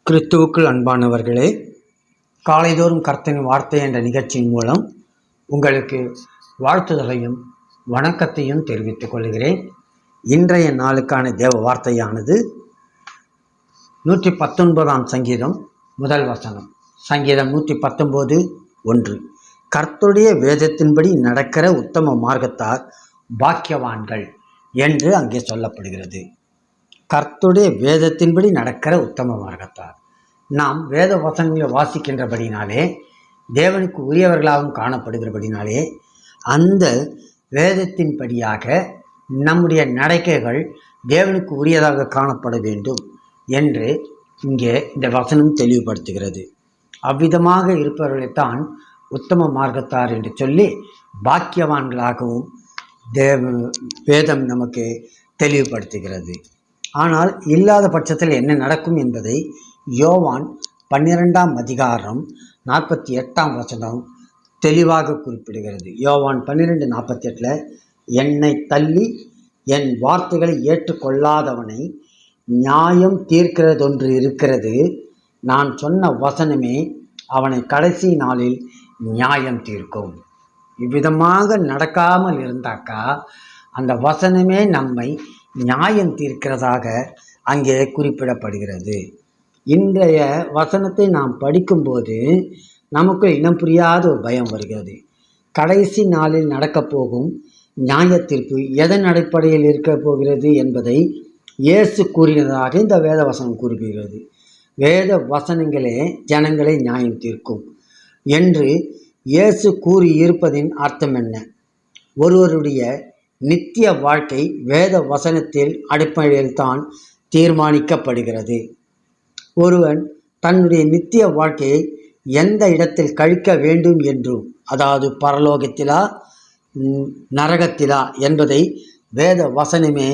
கிறிஸ்துவுக்குள் அன்பானவர்களே, காலைதோறும் கர்த்தரின் வார்த்தை என்ற நிகழ்ச்சியின் மூலம் உங்களுக்கு வாழ்த்துதலையும் வணக்கத்தையும் தெரிவித்துக் கொள்கிறேன். இன்றைய நாளுக்கான தேவ வார்த்தையானது 119 சங்கீதம் முதல் வசனம். சங்கீதம் 119:1. கர்த்தருடைய வேதத்தின்படி நடக்கிற உத்தம மார்க்கத்தார் பாக்கியவான்கள் என்று அங்கே சொல்லப்படுகிறது. கர்த்தருடைய வேதத்தின்படி நடக்கிற உத்தம மார்க்கத்தார். நாம் வேத வசனங்களை வாசிக்கின்றபடினாலே, தேவனுக்கு உரியவர்களாகவும் காணப்படுகிறபடினாலே, அந்த வேதத்தின்படியாக நம்முடைய நடக்கைகள் தேவனுக்கு உரியதாக காணப்பட வேண்டும் என்று இங்கே இந்த வசனம் தெளிவுபடுத்துகிறது. அவ்விதமாக இருப்பவர்களைத்தான் உத்தம மார்க்கத்தார் என்று சொல்லி பாக்கியவான்களாகவும் வேதம் நமக்கு தெளிவுபடுத்துகிறது. ஆனால் இல்லாத பட்சத்தில் என்ன நடக்கும் என்பதை யோவான் 12:48 தெளிவாக குறிப்பிடுகிறது. யோவான் 12:48 என்னை தள்ளி என் வார்த்தைகளை ஏற்றுக்கொள்ளாதவனை நியாயம் தீர்க்கிறதொன்று இருக்கிறது. நான் சொன்ன வசனமே அவனை கடைசி நாளில் நியாயம் தீர்க்கும். இவ்விதமாக நடக்காமல் இருந்தாக்கா அந்த வசனமே நம்மை நியாயம் தீர்க்கிறதாக அங்கே குறிப்பிடப்படுகிறது. இன்றைய வசனத்தை நாம் படிக்கும்போது நமக்கு இனம் புரியாத ஒரு பயம் வருகிறது. கடைசி நாளில் நடக்கப் போகும் நியாய தீர்ப்பு எதன் அடிப்படையில் இருக்க போகிறது என்பதை இயேசு கூறினதாக இந்த வேத வசனம் குறிப்பிடுகிறது. வேத வசனங்களே ஜனங்களை நியாயம் தீர்க்கும் என்று இயேசு கூறியிருப்பதின் அர்த்தம் என்ன? ஒருவருடைய நித்திய வாழ்க்கை வேத வசனத்தில் அடிப்படையில்தான் தீர்மானிக்கப்படுகிறது. ஒருவன் தன்னுடைய நித்திய வாழ்க்கையை எந்த இடத்தில் கழிக்க வேண்டும் என்றும், அதாவது பரலோகத்திலா நரகத்திலா என்பதை வேத வசனமே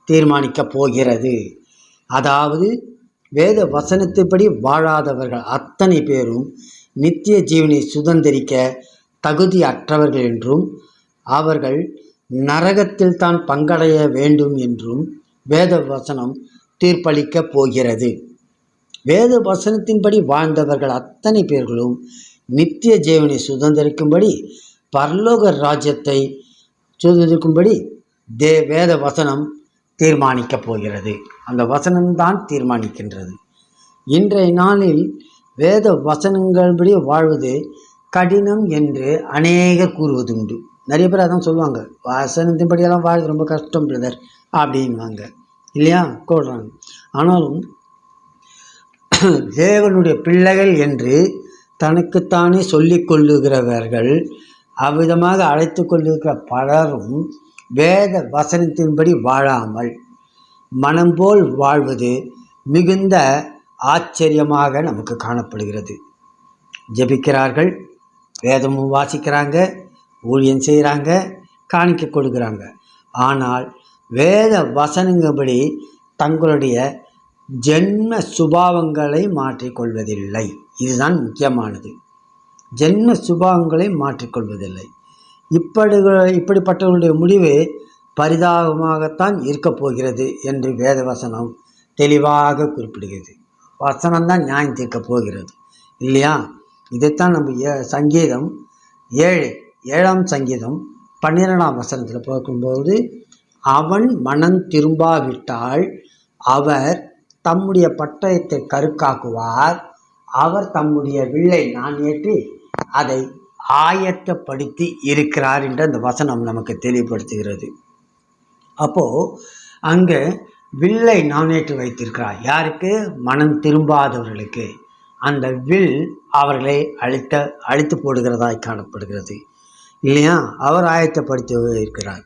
தீர்மானிக்கப் போகிறது. அதாவது வேத வசனத்தின்படி வாழாதவர்கள் அத்தனை பேரும் நித்திய ஜீவனை சுதந்திரிக்க தகுதி அற்றவர்கள் என்றும், அவர்கள் நரகத்தில் தான் பங்கடைய வேண்டும் என்றும் வேத வசனம் தீர்ப்பளிக்கப் போகிறது. வேத வசனத்தின்படி வாழ்ந்தவர்கள் அத்தனை பேர்களும் நித்திய ஜீவனை சுதந்திரிக்கும்படி, பரலோக ராஜ்யத்தை சுதந்திரிக்கும்படி வேத வசனம் தீர்மானிக்கப் போகிறது. அந்த வசனம்தான் தீர்மானிக்கின்றது. இன்றைய நாளில் வேத வசனங்கள்படி வாழ்வது கடினம் என்று அநேகர் கூறுவதுண்டு. நிறைய பேர் அதான் சொல்லுவாங்க, வசனத்தின்படியெல்லாம் வாழ்றது ரொம்ப கஷ்டம் பிரதர் அப்படின்வாங்க, இல்லையா? கூடுறாங்க. ஆனாலும் தேவனுடைய பிள்ளைகள் என்று தனக்குத்தானே சொல்லிக் கொள்ளுகிறவர்கள், அவ்விதமாக அழைத்து கொள்ளுகிற பலரும் வேத வசனத்தின்படி வாழாமல் மனம் போல் வாழ்வது மிகுந்த ஆச்சரியமாக நமக்கு காணப்படுகிறது. ஜெபிக்கிறார்கள், வேதமும் வாசிக்கிறாங்க, ஊழியம் செய்கிறாங்க, காணிக்கை கொடுக்குறாங்க. ஆனால் வேத வசனங்கள்படி தங்களுடைய ஜென்ம சுபாவங்களை மாற்றிக்கொள்வதில்லை. இதுதான் முக்கியமானது. ஜென்ம சுபாவங்களை மாற்றிக்கொள்வதில்லை. இப்படிப்பட்டவர்களுடைய முடிவு பரிதாபமாகத்தான் இருக்கப் போகிறது என்று வேத வசனம் தெளிவாக குறிப்பிடுகிறது. வசனம்தான் நியாயம் தீர்க்கப் போகிறது, இல்லையா? இதைத்தான் நம்ம சங்கீதம் 7 சங்கீதம் 12 பார்க்கும்போது, அவன் மனம் திரும்பாவிட்டால் அவர் தம்முடைய பட்டயத்தை கருக்காக்குவார், அவர் தம்முடைய வில்லை நாணேற்றி அதை ஆயத்தப்படுத்தி இருக்கிறார் என்று அந்த வசனம் நமக்கு தெளிவுபடுத்துகிறது. அப்போது அங்கே வில்லை நாணேற்றி வைத்திருக்கிறார். யாருக்கு? மனம் திரும்பாதவர்களுக்கு. அந்த வில் அவர்களை அழித்து போடுகிறதாய் காணப்படுகிறது, இல்லையா? அவர் ஆயத்தப்படுத்தி இருக்கிறார்.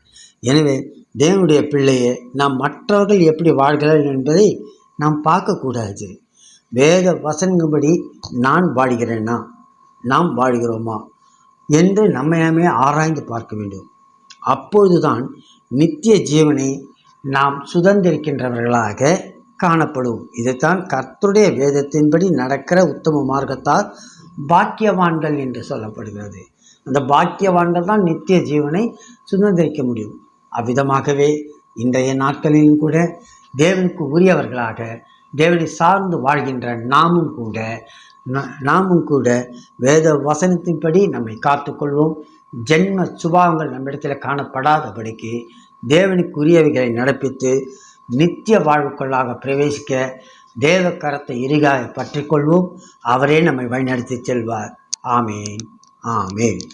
எனவே தேவனுடைய பிள்ளையை நாம் மற்றவர்கள் எப்படி வாழ்கிறார்கள் என்பதை நாம் பார்க்கக்கூடாது. வேத வசனங்கள்படி நான் வாழ்கிறேன்னா, நாம் வாழ்கிறோமா என்று நம்மையாமே ஆராய்ந்து பார்க்க வேண்டும். அப்பொழுதுதான் நித்திய ஜீவனை நாம் சுதந்திரிக்கின்றவர்களாக காணப்படும். இதைத்தான் கர்த்தருடைய வேதத்தின்படி நடக்கிற உத்தம மார்க்கத்தால் பாக்கியவான்கள் என்று சொல்லப்படுகிறது. அந்த பாக்கியவான்கள் தான் நித்திய ஜீவனை சுதந்திரிக்க முடியும். அவ்விதமாகவே இன்றைய நாட்களிலும் கூட தேவனுக்கு உரியவர்களாக தேவனை சார்ந்து வாழ்கின்ற நாமும் கூட வேத வசனத்தின்படி நம்மை காத்துக்கொள்வோம். ஜென்ம சுபாவங்கள் நம்மிடத்தில் காணப்படாதபடிக்கு தேவனுக்குரியவைகளை நடப்பித்து நித்திய வாழ்வுக்குள்ளாக பிரவேசிக்க தேவ கரத்தை இறுகாய் பற்றிக்கொள்வோம். அவரே நம்மை வழிநடத்தி செல்வார். ஆமேன், ஆமேன்.